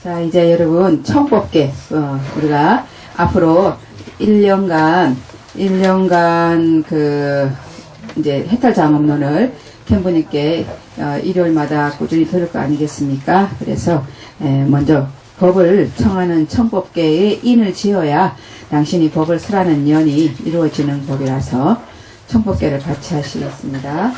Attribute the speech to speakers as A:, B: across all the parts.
A: 자, 이제 여러분, 청법계, 우리가 앞으로 1년간 이제 해탈장엄론을 캠프님께, 일요일마다 꾸준히 들을 거 아니겠습니까? 그래서, 먼저 법을 청하는 청법계의 인을 지어야 당신이 법을 쓰라는 연이 이루어지는 법이라서 청법계를 같이 하시겠습니다.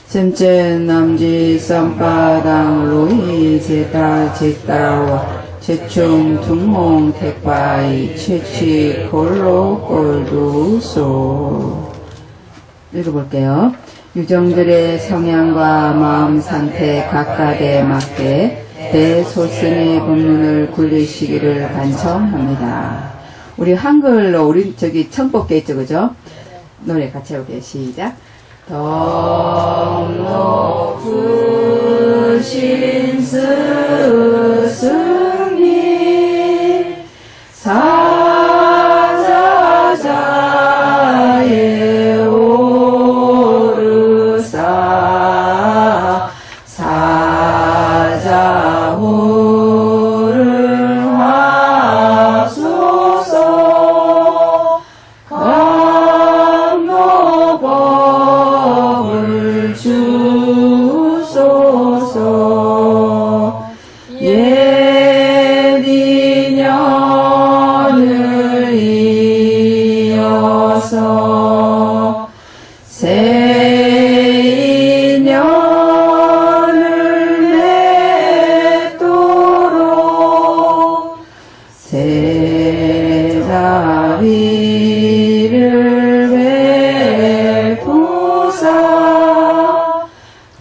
A: 잼잼 남지 쌈바당 로이 제다 제따와 제충 둥몽 택바이 채취 골로 꼴두소. 읽어볼게요. 유정들의 성향과 마음 상태 각각에 맞게 대소승의 법문을 굴리시기를 간청합니다. 우리 한글로 우리 저기 청법계 있죠, 그죠? 노래 같이 해볼게요. 시작. 덕록부신 스승님 사자자에 오르사 사자호를 하소서 감로법을 주소서 옛인연을 이어서 새 인연을 맺도록 새 자비를 베푸사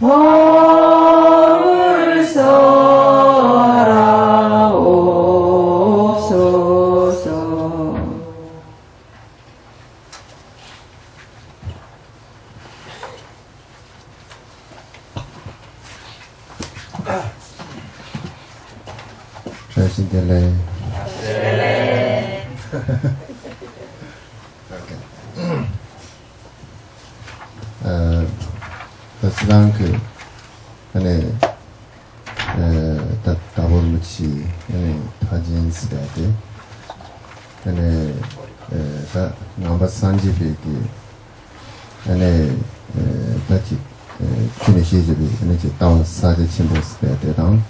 A: 법을 써라옵소서.
B: Tracy Taslan ke ane tabor muchi ane tajin sidade ane ta number sanji peki ane tachi chune shijibi ane je taw saje chimbo sidade dang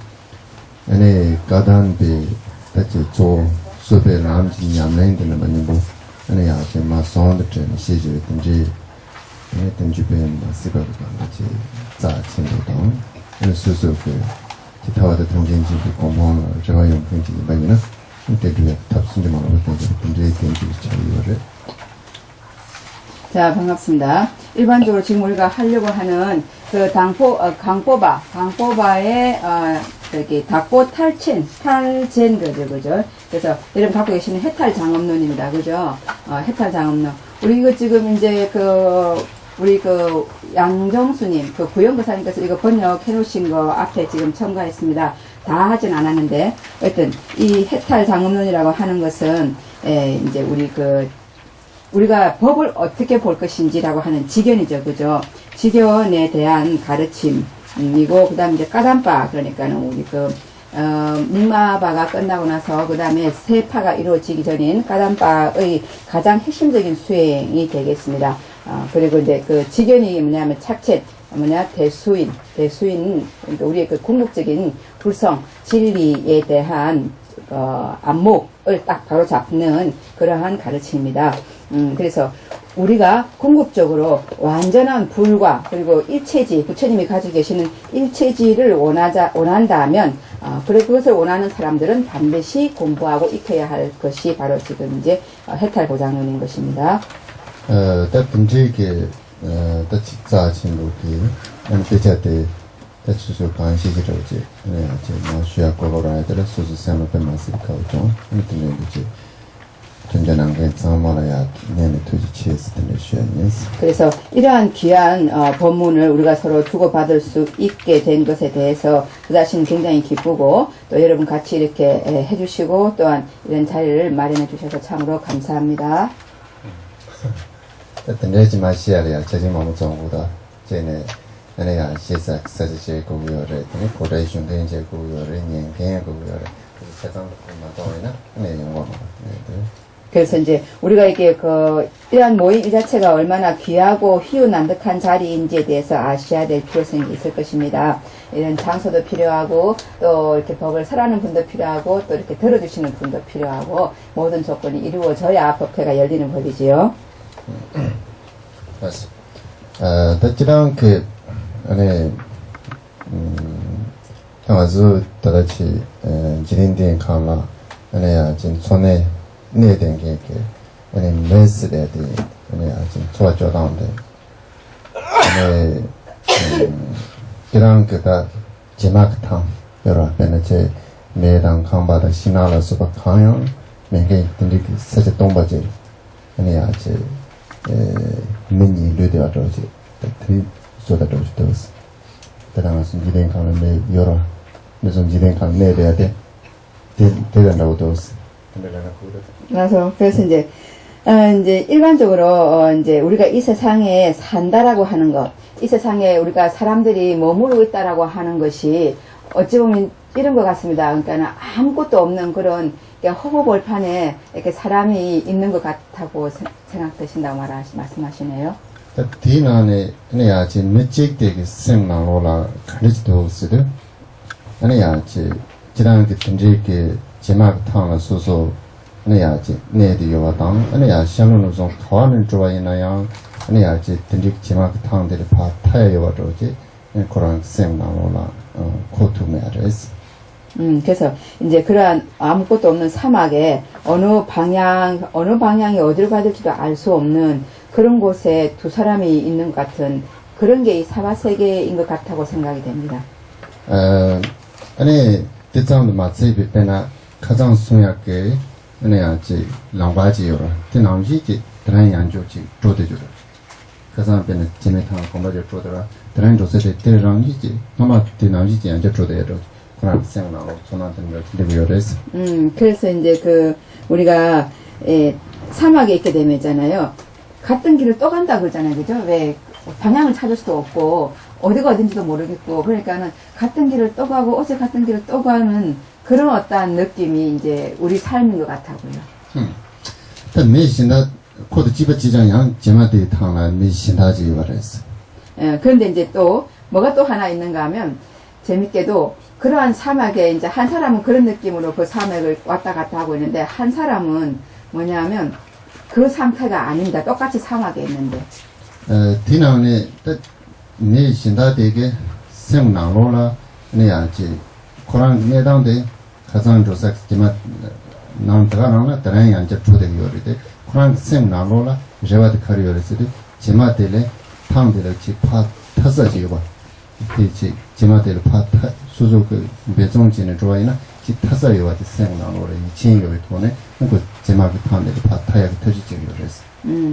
B: ane gadan be tachi zo sobe namji nyamlen de na manimbo ane ya je ma sond de shijibi tunji 등주변 시바가 같이 자 친구도 수수그 기타와의 동전지 공부하는 저와 용품지 많이나 인테리어 탑승도 많고 굉장히 차이를.
A: 자, 반갑습니다. 일반적으로 지금 우리가 하려고 하는 그 강포바의 저기 닭보 탈젠 거죠, 그죠? 그래서 여러분 갖고 계시는 해탈장엄론입니다, 그죠? 해탈장엄론. 우리 이거 지금 이제 우리 양정수님, 구영거사님께서 이거 번역해 놓으신 거 앞에 지금 첨가했습니다. 다 하진 않았는데, 어쨌든, 이 해탈장엄론이라고 하는 것은, 이제 우리가 법을 어떻게 볼 것인지라고 하는 지견이죠, 그죠? 지견에 대한 가르침이고, 그 다음에 이제 까담바, 그러니까는 우리 믹마바가 끝나고 나서, 그 다음에 세파가 이루어지기 전인 까담바의 가장 핵심적인 수행이 되겠습니다. 그리고 이제 지견이 뭐냐면 대수인, 그러니까 우리의 궁극적인 불성, 진리에 대한, 안목을 딱 바로 잡는 그러한 가르침입니다. 그래서 우리가 궁극적으로 완전한 불과, 그리고 일체지, 부처님이 가지고 계시는 일체지를 원한다면, 그리고 그것을 원하는 사람들은 반드시 공부하고 익혀야 할 것이 바로 지금 이제 해탈보장론인 것입니다.
B: 분지게 자 친구기 배자때 대추수 관시지로지 네 제가 쉬야 거로라들 수수 생각을 말씀하고 아무튼 이제 전전한 게 상말아야 내내 투지 치에스는 쉬었네스.
A: 그래서 이러한 귀한 법문을 우리가 서로 주고받을 수 있게 된 것에 대해서 그다시 굉장히 기쁘고 또 여러분 같이 이렇게 해주시고 또한 이런 자리를 마련해 주셔서 참으로 감사합니다.
B: 내지 마시아리아 제지 마음 정보다 제네 아니야 시작 사실 고요래 되게 고레이션 된제 고요래 년개 고요래 그 세상 맞아오나 네 영어
A: 그래서 이제 우리가 이게 그 이러한 모임 이 자체가 얼마나 귀하고 희유난득한 자리인지에 대해서 아셔야 될 필요성이 있을 것입니다. 이런 장소도 필요하고 또 이렇게 법을 설하는 분도 필요하고 또 이렇게 들어주시는 분도 필요하고 모든 조건이 이루어져야 법회가 열리는 법이지요.
B: 맞습니다. 다치랑 그 안에 아주 다같이 지린된 강라 안에야 지금 손에 내된 게 안에 메스에 대 안에 지금 좋아져다운데 안에 이랑 그다 제막탕 여러 배는 제 매당 강바다 신나라 수박 강연 매개 근데 사실 동바지 아니 아주 미니 류되어져지 그 쏟아져져서 그다음에 지된 강은 내 여러 무슨 지된 강 내려야 돼 대단하고 도스
A: 그래서 이제 이제 일반적으로 이제 우리가 이 세상에 산다라고 하는 것, 이 세상에 우리가 사람들이 머무르고 있다라고 하는 것이 어찌 보면 이런 것 같습니다. 그러니까 아무것도 없는 그런 허허벌판에 이렇게 사람이 있는 것 같다고 생각되신다고 말씀하시네요.
B: 디나네 아니야 지 매직되게 생나로라 가르치도 쓰듯 아니야 지 지난 그 던지게 제막 탕을 소소 아니야 지 내디요 왔당 아니야 샤노는 좀 가와는 좋아이나야 아니야 지 던지 제막 탕들이 파 타요 와도지 그런 생나로라 코투메르스
A: 그래서 이제 그러한 아무것도 없는 사막에 어느 방향이 어디로 가야 될지도 알 수 없는 그런 곳에 두 사람이 있는 것 같은 그런 게 이 사바세계인 것 같다고 생각이 됩니다.
B: 아니 대장도 마치비 빼나 가장 중요하게 아니 아직 랑바지요라 대나오지지 드라이 안조지 조대주로 가장 빼나 제메탕 공부를 조더라 드라이 조세대 대랑이지 아마 대나오지지 안조 조대로 그런 생각나고 전화된 걸 들으려서
A: 그래서 이제 우리가 사막에 있게 되면 있잖아요. 갔던 길을 또 간다 그러잖아요. 그죠? 왜 방향을 찾을 수도 없고 어디가 어딘지도 모르겠고 그러니까는 갔던 길을 또 가고 어제 갔던 길을 또 가는 그런 어떠한 느낌이 이제 우리 삶인 것 같아고요.
B: 但没想到过的基本几张样节目对他们没想到就有了是
A: 그런데 이제 또 뭐가 또 하나 있는가 하면 재밌게도 그러한 사막에 이제 한 사람은 그런 느낌으로 그 사막을 왔다 갔다 하고 있는데 한 사람은 뭐냐면 그 상태가 아닙니다. 똑같이 사막에 있는데.
B: 디나네 네 신다 되게 생나로라 네 아지 코란 내당데 가장 조삭 지마 남다가나 다른 양자 초대 요리데 코란 생나로라 제바드 카리오르스데 지마데레 탕데레 지파 타서지고 이 지마데레 파 수조 그 배송진의 좋아이나 지 타서요와 생나로라 이 진요의 돈에 그 지마그 탕데레 파 타야 터지지 요르스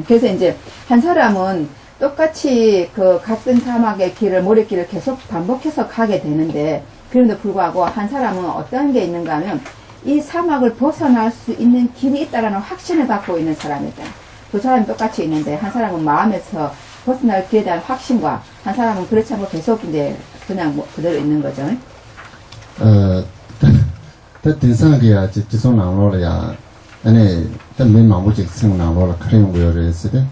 A: 그래서 이제 한 사람은 똑같이 그 같은 사막의 길을, 모래길을 계속 반복해서 가게 되는데, 그럼에도 불구하고 한 사람은 어떤 게 있는가 하면, 이 사막을 벗어날 수 있는 길이 있다라는 확신을 갖고 있는 사람이다. 두 사람이 똑같이 있는데, 한 사람은 마음에서 벗어날 길에 대한 확신과, 한 사람은 그렇지 않고 계속 이제 그냥 그대로 있는 거죠.
B: 대상이야, 지속 나로야, 아니, 맨 마무직 생 나로라 카리용 거였을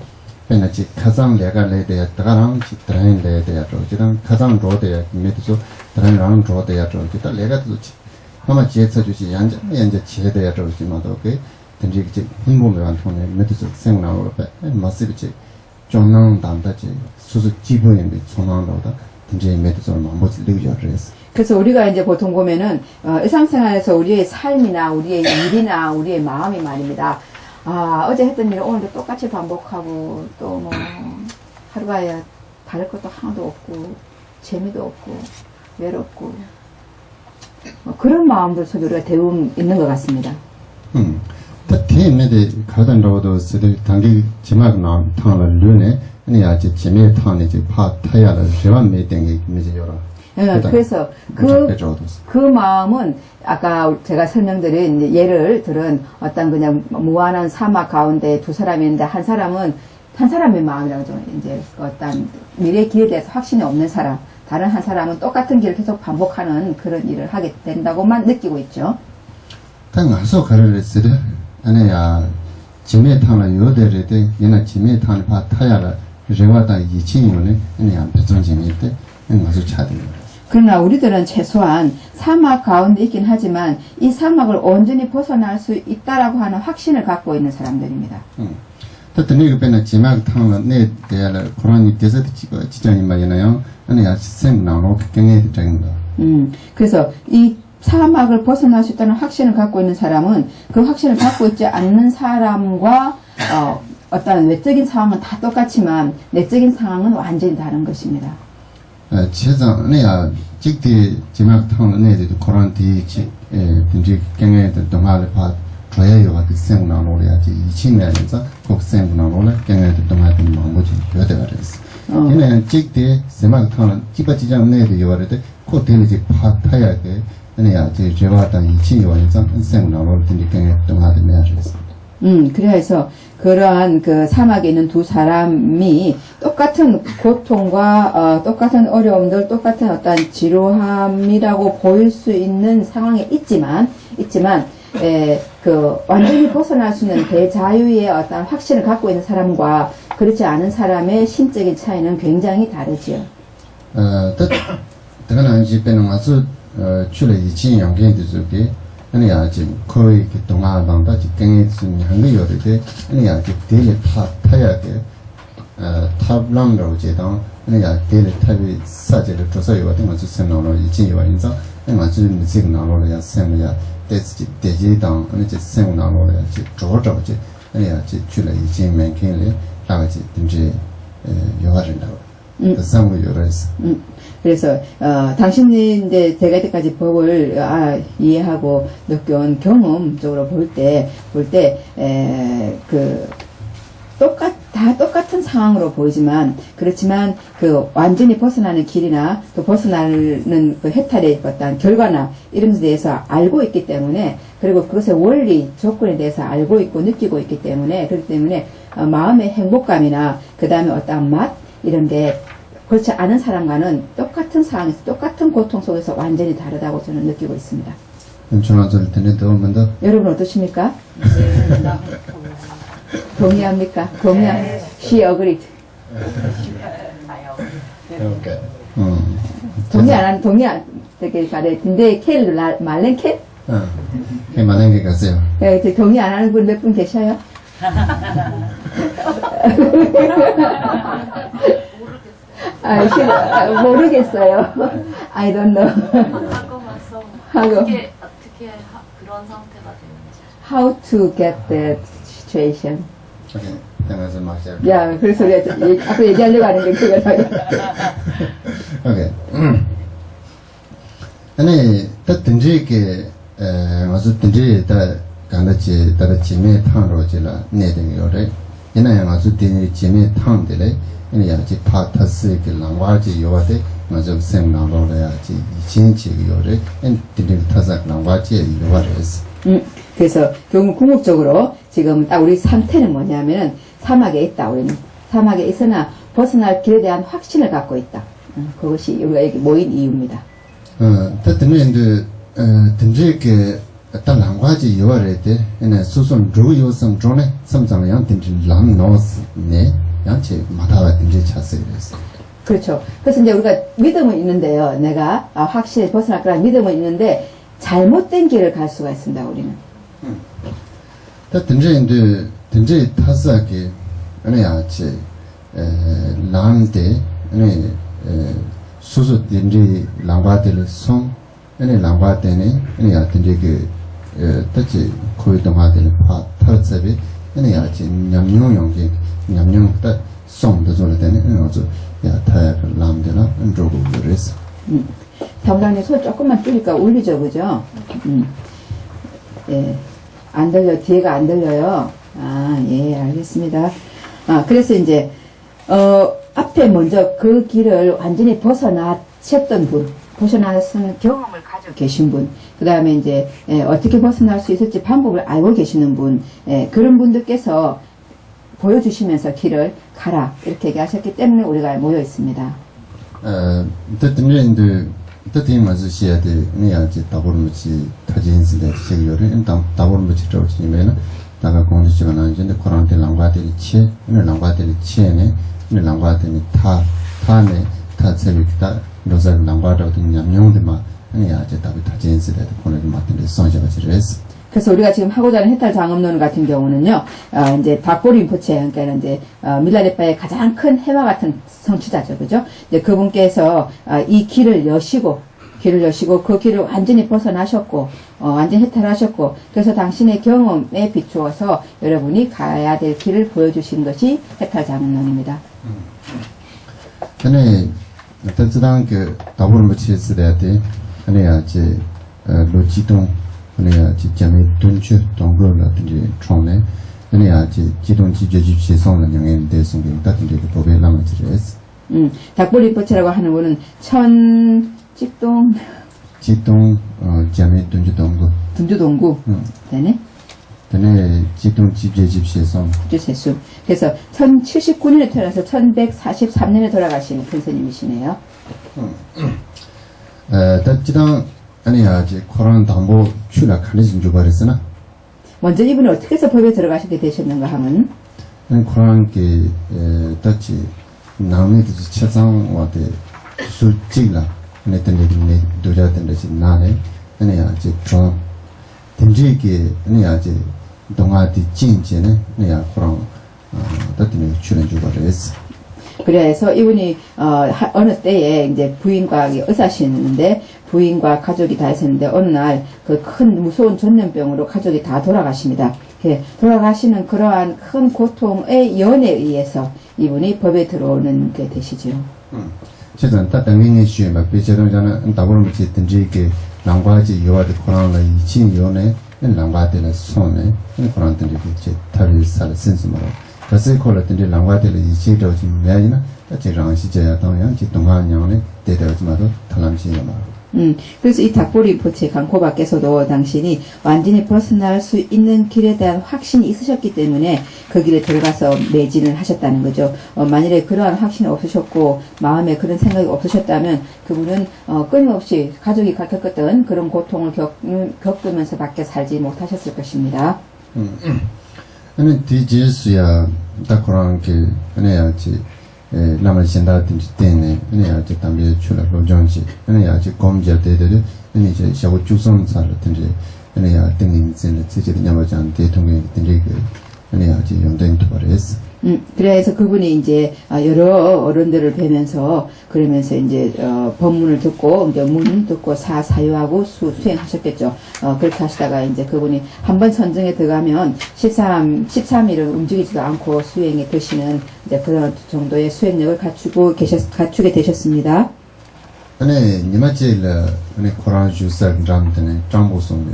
B: 베나지 가장 내가 내야 다가랑 지드라인 내야 저지랑 가장 로데야 메디소 드라인랑 로데야 저지다 내가 도지 아마 지에서 주지 양자 지에대야 저지마도 그 던지지 흥분을 안 통해 메디소 생나로 배 마시비지 정랑 담다지 수수 기분이 전환로다 던지 메디소 마무지 리저레스
A: 그래서 우리가 이제 보통 보면은 일상생활에서 우리의 삶이나 우리의 일이나 우리의 마음이 말입니다. 어제 했던 일을 오늘도 똑같이 반복하고, 또 하루가 다를 것도 하나도 없고, 재미도 없고, 외롭고, 그런 마음들 속에 우리가 대움 있는 것 같습니다.
B: 대체에 가던 로도 쓰들 단기 지막 나 타는 류네, 아니 아직 지메 타는 이제 파 타야를 제만 매땡이 이제 여러.
A: 그래서 그 마음은 아까 제가 설명드린 예를 들은 어떤 그냥 무한한 사막 가운데 두 사람이 있는데 한 사람은 한 사람의 마음이라고 좀 이제 어떤 미래의 길에 대해서 확신이 없는 사람, 다른 한 사람은 똑같은 길을 계속 반복하는 그런 일을 하게 된다고만 느끼고 있죠.
B: 但俺说可能是的，那呀，姐妹汤了有的人的，人家姐妹汤的怕太阳了，人话当疫情有呢，那呀别种姐妹的，那我就查的。
A: 그러나 우리들은 최소한 사막 가운데 있긴 하지만 이 사막을 온전히 벗어날 수 있다라고 하는 확신을 갖고 있는 사람들입니다.
B: 但等那个边呢，姐妹汤了那得了，可能你得是几个几张你买那样，那呀生拿了更爱的真的。
A: 그래서 이 사막을 벗어날 수 있다는 확신을 갖고 있는 사람은 그 확신을 갖고 있지 않는 사람과 어떤 외적인 상황은 다 똑같지만 내적인 상황은 완전히 다른 것입니다.
B: 其实那呀，这个姐妹汤了那的可能第几等这更爱的东西的话，主要有话的生拿了呀，就疫情来着，国生拿了更爱的东西的忙不就有的个是。因为这个姐妹汤了，基本上那的有的，可得了就怕太阳的。 那呀，就这话当疫情有影响，生活了，等于跟东亚的那样子。
A: 그래서 그러한 그 사막에 있는 두 사람이 똑같은 고통과 똑같은 어려움들, 똑같은 어떤 지루함이라고 보일 수 있는 상황에 있지만 그 완전히 벗어날 수 있는 대자유의 어떤 확신을 갖고 있는 사람과 그렇지 않은 사람의 심적인 차이는 굉장히 다르지요.
B: 这个呢，就变成我是去了疫情养病的时候的，那呀就可以给东亚当到就跟是两个月的，那呀就得了他呀的他让着这当，那呀得了特别啥子的做啥有的，我就生了疫情有影响，那我就没这个拿了呀生了呀，得自己得这当，那就生拿了呀就找着就，那呀就去了疫情门口里，那个就等着有个人了，生活有的是。
A: 그래서 당신이 이제 제가 이때까지 법을 이해하고 느껴온 경험적으로 볼 때 그 다 똑같은 상황으로 보이지만 그렇지만 그 완전히 벗어나는 길이나 또 벗어나는 그 해탈의 어떤 결과나 이런 데 대해서 알고 있기 때문에 그리고 그것의 원리 조건에 대해서 알고 있고 느끼고 있기 때문에 그렇기 때문에 마음의 행복감이나 그 다음에 어떤 맛 이런 게 그렇지 않은 사람과는 똑같은 상황에서 똑같은 고통 속에서 완전히 다르다고 저는 느끼고 있습니다. 여러분 어떠십니까? 동의합니까? She agreed. 되게 잘해. 근데 켈 말렌 켈?
B: 말렌 켈 가세요.
A: 네, 동의 안 하는 분 몇 분 계셔요? 모르겠어요. I don't know.
C: 어떻게 그런 상태가 되는지.
A: How to get that situation.
B: 오케이. 당연히 맞아요.
A: 야, 그래서 우리가 앞으로 얘기하려고 하는데 그거라고.
B: 오케이. 아니, 딱 든지게 맞아 든지 다 간다지 다 지메 탕로지라 내등요래. 얘는 맞아 든지 지메 탕들래. 이 야지 파타스의 랑와지 요데 맞아 생나로래야지 이진치 요래 엔디를 타작 랑와지 요래스.
A: 그래서 궁극적으로 지금 딱 우리 상태는 뭐냐면은 사막에 있다. 우리는 사막에 있으나 벗어날 길에 대한 확신을 갖고 있다. 그것이 우리가 여기 모인 이유입니다.
B: 따뜻한데 든지게 딱 랑와지 요래데 얘는 수선 루요성 전에 삼장량 든지 랑 노스네. 양치 마다와 든지 찼어요.
A: 그렇죠. 그래서 이제 우리가 믿음은 있는데요. 내가 확실히 벗어날 거라는 믿음은 있는데 잘못된 길을 갈 수가 있습니다. 우리는.
B: 다 든지 타스하게 아니 야치 랑데 아니 수수 든지 랑바들 송 아니 랑바데네 아니 야 든지 그 뜻이 거의 동화들 파 타르세비 아니 야치 냠뇽용게 냠뇽 딱 송도做了的呢also 야 타야 람데나 안조고 그랬어.
A: 담당님 소리 조금만 줄일까 울리죠, 그죠? 예. 안 들려, 뒤에가 안 들려요. 예, 알겠습니다. 그래서 이제, 앞에 먼저 그 길을 완전히 벗어나셨던 분, 벗어나는 경험을 가지고 계신 분, 그 다음에 이제, 어떻게 벗어날 수 있을지 방법을 알고 계시는 분, 그런 분들께서 보여주시면서 길을 가라 이렇게 얘기하셨기 때문에 우리가 모여 있습니다.
B: tati mazu shiya de niya ji tabur muchi taji insi de shig yore tabur muchi chaw chi nimena daga kondi chiga na jinde Quran de langwa de che ne langwa de che ne langwa de ni ta ne ta tsebi kita roza langwa da de nyamnyong de ma niya ji tabi taji insi de kono de matin de sonja ba ji res.
A: 그래서 우리가 지금 하고자 하는 해탈 장엄론 같은 경우는요, 이제 다꼬리 림포체, 그러니까 이제, 밀라레파의 가장 큰 해와 같은 성취자죠. 그죠? 이제 그분께서, 이 길을 여시고, 그 길을 완전히 벗어나셨고, 완전히 해탈하셨고, 그래서 당신의 경험에 비추어서 여러분이 가야 될 길을 보여주신 것이 해탈 장엄론입니다.
B: 근데, 어쨌든 그, 다불 무치 쓰야 돼. 근데, 이제, 로지동, 그래야 지점에 돈주 동거라든지 총네 그래야 지동 지제집시 성능 영향에 대해서 같은 게 법에 남아지레스.
A: 닭보리 포체라고 하는 거는
B: 지동 점에 돈주 동거.
A: 돈주 동구. 되네.
B: 근데 지동 지제집시 성.
A: 주세수. 그래서 1079년에 태어나서 1143년에 돌아가신 큰 스님이시네요.
B: 지당 아니야, 코로나 담보 출라 가리진 줄 버렸으나.
A: 먼저 이분은 어떻게 해서 법에 들어가시게 되셨는가 하면,
B: 코로나 게 따지 나무도 최상 와대 수직라 네든지 도자든지 나네 아니야, 좀 든지게 아니야, 동아디 진지네 아니야, 코로나 따지는 출연 줄 버렸어.
A: 그래서 이분이 어느 때에 이제 부인과 의사시는데 부인과 가족이 다 있었는데 어느 날 그 큰 무서운 전염병으로 가족이 다 돌아가십니다. 돌아가시는 그러한 큰 고통의 연에 의해서 이분이 법에 들어오는 게 되시죠.
B: 최근 따당행의 시에 막 배제로잖아 다보는 것이 든지게 랑과지 요아드 코로나 이친 연에 랑과들의 손에 코로나 든지 타를 살 센스마로 그래서 콜라든지 랑과들의 이치도 지금 매이나 따지랑 시제야 당연 지동하냐네 대대하지마도 탈람시가 말.
A: 그래서 이 닭보리 포체 강코밖에서도 당신이 완전히 벗어날 수 있는 길에 대한 확신이 있으셨기 때문에 그 길에 들어가서 매진을 하셨다는 거죠. 만일에 그러한 확신이 없으셨고 마음에 그런 생각이 없으셨다면 그분은 끊임없이 가족이 겪었던 그런 고통을 겪으면서 밖에 살지 못하셨을 것입니다.
B: 아니 디제스야 다코랑 게 아니야지 라마 신다든지 때네 아니야지 담배 출라 로정지 아니야지 검자 때들 아니지 샤고 주선사라든지 아니야 등인센 지지를 냐마장 대통령 등지 그 아니야지 연대인 도발했어.
A: 그래서 그분이 이제 여러 어른들을 뵈면서 그러면서 이제 법문을 듣고 이제 문 듣고 사유하고 수행하셨겠죠. 그렇게 하시다가 이제 그분이 한번 선정에 들어가면 13일을 움직이지도 않고 수행에 드시는 이제 그런 정도의 수행력을 갖추게 되셨습니다.
B: 아니 니마체일 아니 코란 주사 잠드네 정보송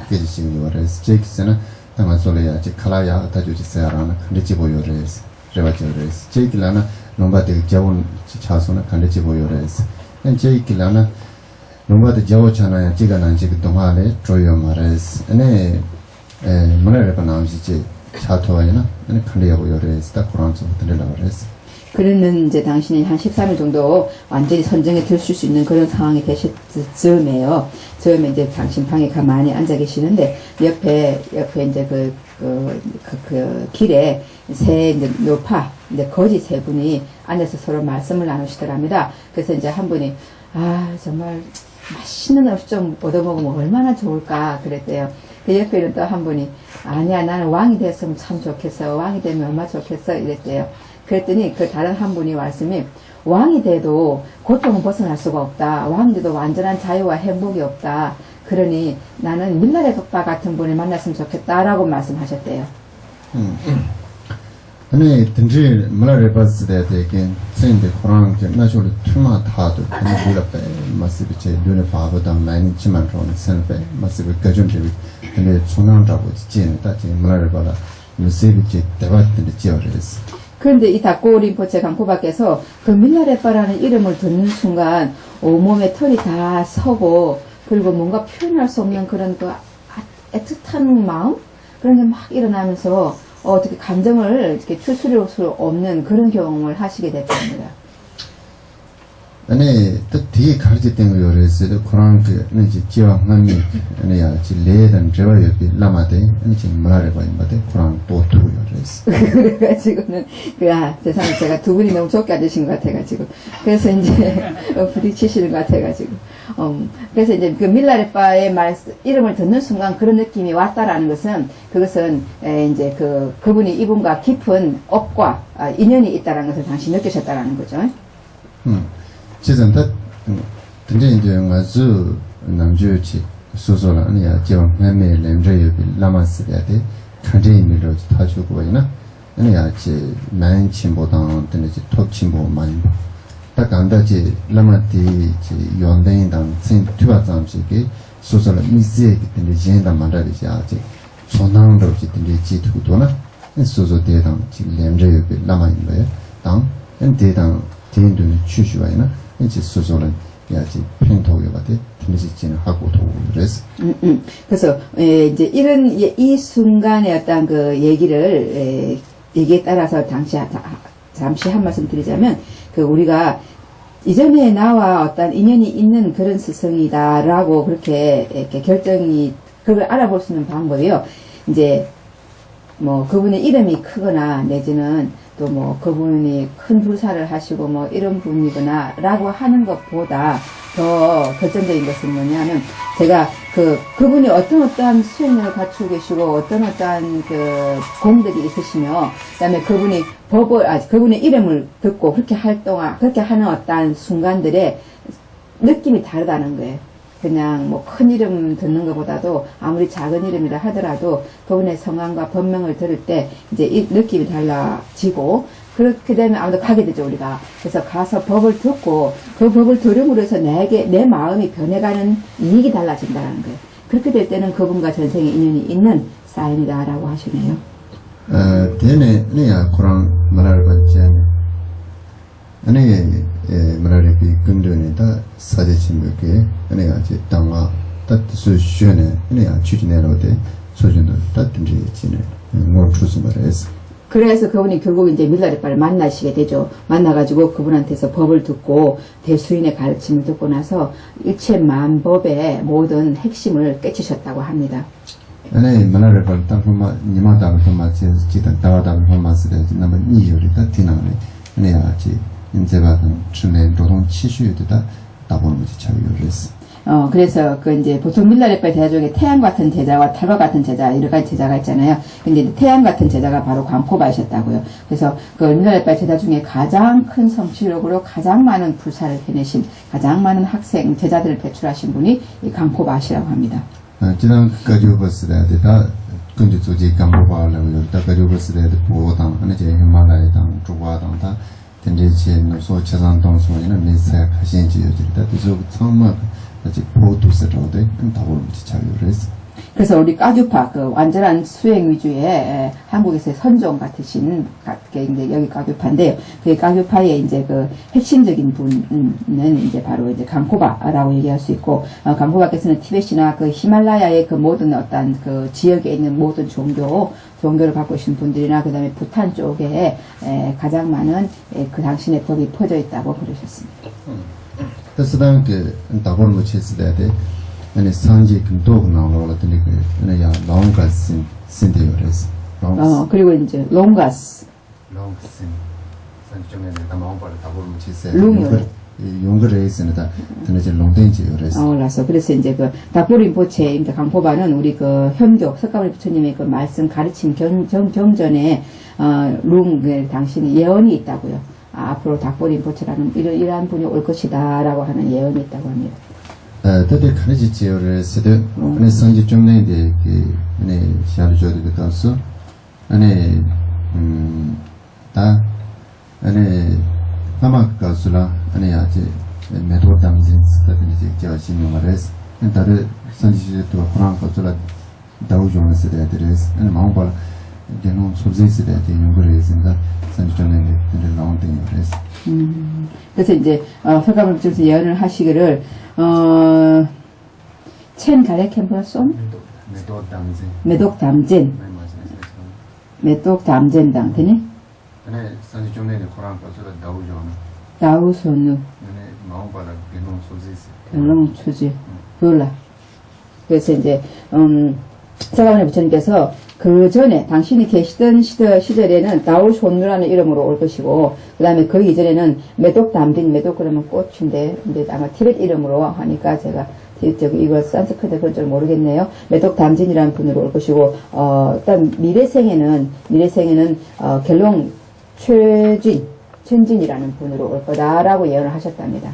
B: 깨지시 요레스 제키스나 당한 소리야 칼라야 다주지 세라나 칸디지 보요레스 레바지레스 제키라나 롬바데 자원 차소나 칸디지 보요레스 엔 제키라나 롬바데 자워 차나야 지가난 지그 동화레 조요 마레스 아니 뭐라고 나오시지 차토와이나 아니 칸디야 보요레스 다 코란서 들려라레스
A: 그러는 이제 당신이 한 13일 정도 완전히 선정에 들실 수 있는 그런 상황이 되실 즈음에요. 즈음에 이제 당신 방에 가만히 앉아 계시는데 옆에 이제 그 길에 새 이제 노파, 이제 거지 세 분이 앉아서 서로 말씀을 나누시더랍니다. 그래서 이제 한 분이 정말 맛있는 음식 좀 얻어먹으면 얼마나 좋을까 그랬대요. 그 옆에는 또 한 분이 아니야 나는 왕이 됐으면 참 좋겠어. 왕이 되면 얼마나 좋겠어 이랬대요. 그랬더니 그 다른 한 분이 말씀이 왕이 돼도 고통은 벗어날 수가 없다. 왕이 돼도 완전한 자유와 행복이 없다. 그러니 나는 밀라레 덕바 같은 분을 만났으면 좋겠다라고 말씀하셨대요.
B: 아니 든지 밀라레 바스 때게 생데 코란 게 나쇼르 투마 타도 아니 불라페 마시비 제 눈에 바보다 많이 치만 그러는 선배 마시비 가준지 근데 총량자고 지는 따지 밀라레 바라 마시비 제 대바든지 지어레스
A: 그런데 이 닭고 림포체 강포밖에서 그 밀라레빠라는 이름을 듣는 순간 온몸에 털이 다 서고 그리고 뭔가 표현할 수 없는 그런 그 애틋한 마음? 그런 게 막 일어나면서 어떻게 감정을 이렇게 추스릴 수 없는 그런 경험을 하시게 됐습니다.
B: 아니 또 뒤에 가르치 된 거였어요. 그런 그 이제 지와 함이 아니야 지레는 제가 여기 라마데 아니 지금 말해 봐요. 근데 그런 또 두요랬어.
A: 그래가지고는 세상에 제가 두 분이 너무 좋게 앉으신 것 같아가지고 그래서 이제 부딪히시는 것 같아가지고 그래서 이제 그 밀라레빠의 이름을 듣는 순간 그런 느낌이 왔다라는 것은 그것은 이제 그분이 이분과 깊은 업과 인연이 있다라는 것을 당시 느끼셨다라는 거죠.
B: 其实他真正就我是南就去说说了，你要叫俺们连着有个拉玛斯来的，看这一面了他就过呢，你要去南青波当的那些 top 青波满吧，他讲到去拉玛的去原来当真对吧？咱们这个说说了，米斯的那些当满着的下去，从南到去那些土多呢，你说说这当去连着有个拉玛一类，当你这当天都去去完呢。 이제 소소는 야지 펜토요가데 드니지는 하고 도그래서
A: 그래서 이제 이런 이 순간의 어떤 그 얘기에 따라서 잠시 한 말씀 드리자면 그 우리가 이전에 나와 어떤 인연이 있는 그런 스승이다라고 그렇게 이렇게 그걸 알아볼 수 있는 방법이요. 이제 뭐 그분의 이름이 크거나 내지는 또 뭐 그분이 큰 불사를 하시고 뭐 이런 분이구나 라고 하는 것보다 더 결정적인 것은 뭐냐면 제가 그분이 어떠한 수행력을 갖추고 계시고 어떠한 그 공덕이 있으시며 그다음에 그분이 그분의 이름을 듣고 그렇게 하는 어떠한 순간들의 느낌이 다르다는 거예요. 그냥 뭐 큰 이름 듣는 것보다도 아무리 작은 이름이라 하더라도 그분의 성함과 법명을 들을 때 이제 이 느낌이 달라지고 그렇게 되면 아무도 가게 되죠 우리가. 그래서 가서 법을 듣고 그 법을 들음으로 해서 내 마음이 변해가는 이익이 달라진다는 거예요. 그렇게 될 때는 그분과 전생에 인연이 있는 사인이다라고 하시네요.
B: 대내 내가 그런 말을 받지 않냐. 아니 말을 비 근전에다 사제친구께 내가 이제 당화 뜻을 쉬네 내가 추진해로데 소준도 뜻든지 지네 뭐 주스 말해서
A: 그래서 그분이 결국 이제 밀라레빠를 만나시게 되죠. 만나가지고 그분한테서 법을 듣고 대수인의 가르침을 듣고 나서 일체 만법의 모든 핵심을 깨치셨다고 합니다.
B: 아니 말레레빠 땅포마 니마다 포마 지단 다와다 포마 쓰레 나면 이요리다 티나네 내가 이제 인제바는 주내 노동 치슈에다 다보는지 잘 요리했어.
A: 그래서 이제 보통 밀라레빠 제자 중에 태양 같은 제자와 탈과 같은 제자 여러 가지 제자가 있잖아요. 근데 태양 같은 제자가 바로 광포바이셨다고요. 그래서 그 밀라레빠 제자 중에 가장 큰 성취력으로 가장 많은 불사를 해내신 가장 많은 학생 제자들을 배출하신 분이 이 광포바시라고 합니다.
B: 지난까지 봤을 때다 근데 조지 광포바라고 여기다까지 봤을 때 보고당 하는 제 히말라야당 조과당 다 tendencia no so chazan tong so ina mesa khashin ji yoji da zo tsama 아직 보도 세로데 다보는 잘 요래서
A: 그래서 우리 까규파 그 완전한 수행 위주의 한국에서의 선종 같으신 게 이제 여기 까규파인데요. 그 까규파의 이제 그 핵심적인 분은 이제 바로 이제 강코바라고 얘기할 수 있고 강코바께서는 티벳이나 그 히말라야의 그 모든 어떤 그 지역에 있는 모든 종교를 갖고 계신 분들이나 그 다음에 부탄 쪽에 가장 많은 그 당신의 법이 퍼져 있다고 그러셨습니다.
B: 그래서 그 다보는 거 체스돼 아니 산지 근도 나오는 그 아니 야 롱가스 신데요레스
A: 그리고 이제 롱가스
B: 산중에 내가 마음바를 다보는 체스
A: 롱요
B: 용거레스는다 근데 롱된지요레스
A: 라서 그래서 이제 그 다포린포체 이제 강포바는 우리 그 현교 석가모니 부처님의 그 말씀 가르침 경전에 룽 당신이 예언이 있다고요. 앞으로 다포린포체라는 이러한 분이 올 것이다라고 하는 예언이 있다고 합니다.
B: 그때 카네지 지역을 세대 아니 산지 중내인데 그 아니 샤르조드 가서 아니 다 아니 아마 가수라 아니 아직 메도 담진 스타든지 지어지는 말에서 다들 산지도 그런 것들 다우존 세대들에서 아니 마음발 게노 소지 세대들 용거리에서가 산지 중내인데 근데 나온다는 그래서
A: 그래서 이제 석가모니 부처님께서 예언을 하시기를 첸 가레 캠퍼손 메독 담진 메똑 담젠당 되니?
B: ane sanji chomne de Quran pa sura dawu jona
A: 나우소누
B: ane maung pala genom sozisi
A: 결론 추지 몰라. 그래서 이제 서가모니 부처님께서 그 전에 당신이 계시던 시절에는 다우손누라는 이름으로 올 것이고 그 다음에 그 이전에는 메독 담빈 메독 그러면 꽃인데 근데 아마 티벳 이름으로 하니까 제가 저기 이거 산스크리트 그럴 줄 모르겠네요. 메독 담진이라는 분으로 올 것이고 일단 미래생에는 결론 최진이라는 분으로 올 거다라고 예언을 하셨답니다.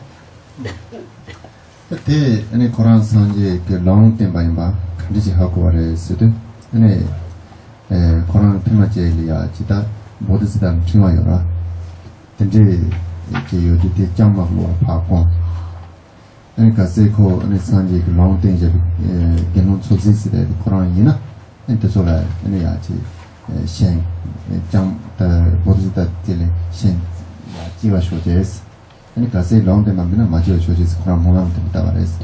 B: te ane Quran sanji ke long temba imba kandiji haku wale sudu ane Quran pima je liya jita bodhisiddha chingwa yora tenji je yodi te jamma luwa pa kong ane ka se ko ane sanji ke long ten je genon tsozi sida Quran yina ane te sola ane ya je shen jam bodhisiddha tili shen ya jiwa shoje esi 그러니까 세 롱데만 맞아요. 조지스 그런 모양 된다 말했어.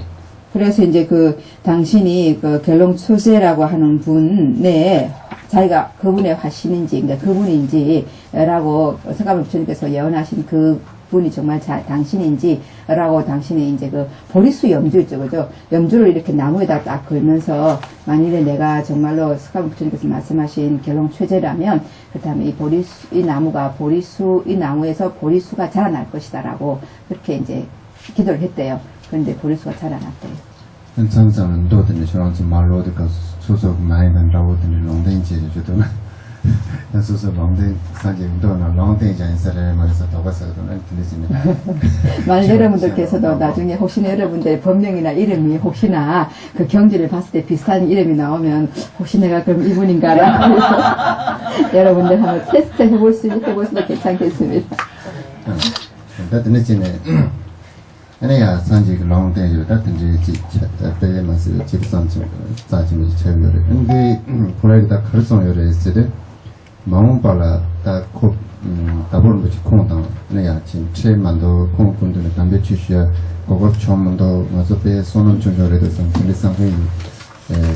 A: 그래서 이제 그 당신이 그 결론 추세라고 하는 분의 자기가 그분의 화신인지 그러니까 그분인지라고 성가모니 부처님께서 예언하신 그 분이 정말 당신인지라고 당신이 이제 그 보리수 염주 있죠, 그죠? 염주를 이렇게 나무에다 딱 걸면서 만일에 내가 정말로 성가모니 부처님께서 말씀하신 결론 최제라면 그렇다면 이 나무가 이 나무에서 보리수가 자라날 것이다라고 그렇게 이제 기도를 했대요. 그런데 보리수가 자라났대요.
B: 항상 도든지 저런 좀 말로도 소속 많이 된다고 되는 롱데인지 저도 소속 롱데 사실 도나 롱데인지 사례 말해서 더 가서도 들리시네.
A: 만일 여러분들께서도 나중에 혹시나 여러분들의 본명이나 이름이 혹시나 그 경지를 봤을 때 비슷한 이름이 나오면 혹시 내가 그럼 이분인가라 여러분들 한번 테스트 해보셔도 괜찮겠습니다.
B: 다든지네 아니야 산지 롱데인지 다든지 때에 맞서 집산 좀 자지면 채우려. 근데 그래도 가르쳐 요래 있어도 마음발라 다코 다보는 것이 콩당 내가 지금 최만도 콩군들의 담배 취시야 그거 처음도 맞서 배 손은 중요해도 좀 근데 상황이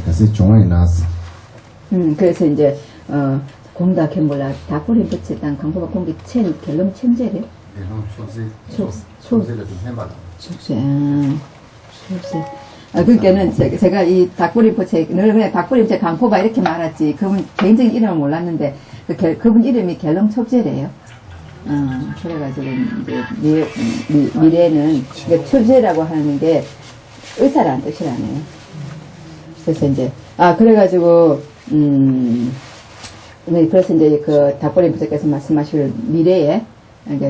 B: 같이 종이 나스
A: 그래서 이제 공다 캠볼라 다꾸린 붙이 땅 강보가 공기 첸 결론 첸제래
B: 소세를 좀 해봐라.
A: 속세. 그러니까는 제가 이 닭부림포체 늘 그냥 닭부림포체 강포가 이렇게 말았지. 그분 개인적인 이름을 몰랐는데 그분 이름이 결렁첩제래요. 그래가지고 이제 미래는 그러니까 첩제라고 하는 게 의사라는 뜻이라네요. 그래서 이제 그래가지고 그래서 이제 그 닭부림포체께서 말씀하실 미래에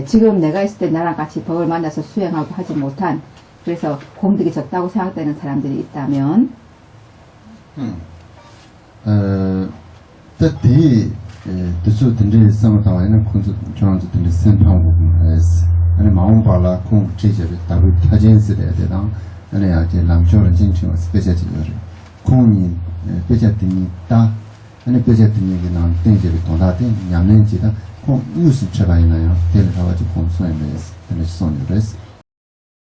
A: 지금 내가 있을 때 나랑 같이 법을 만나서 수행하고 하지 못한 그래서 공덕이 적다고 생각되는 사람들이 있다면
B: 뜻이 뜻을 든지 상담하는 콘수 저런지 든지 센터하고 해서 아니 마음 발라 콩 제제를 다루 타진스에 대한 아니 아직 남조는 진짜 스페셜이요 콩이 스페셜이 다 아니 스페셜이 난 땡제를 도다된 냠nen지다 콩 뉴스 처바이나요. 데를 가지고 콩수에 매스 근데 손으로스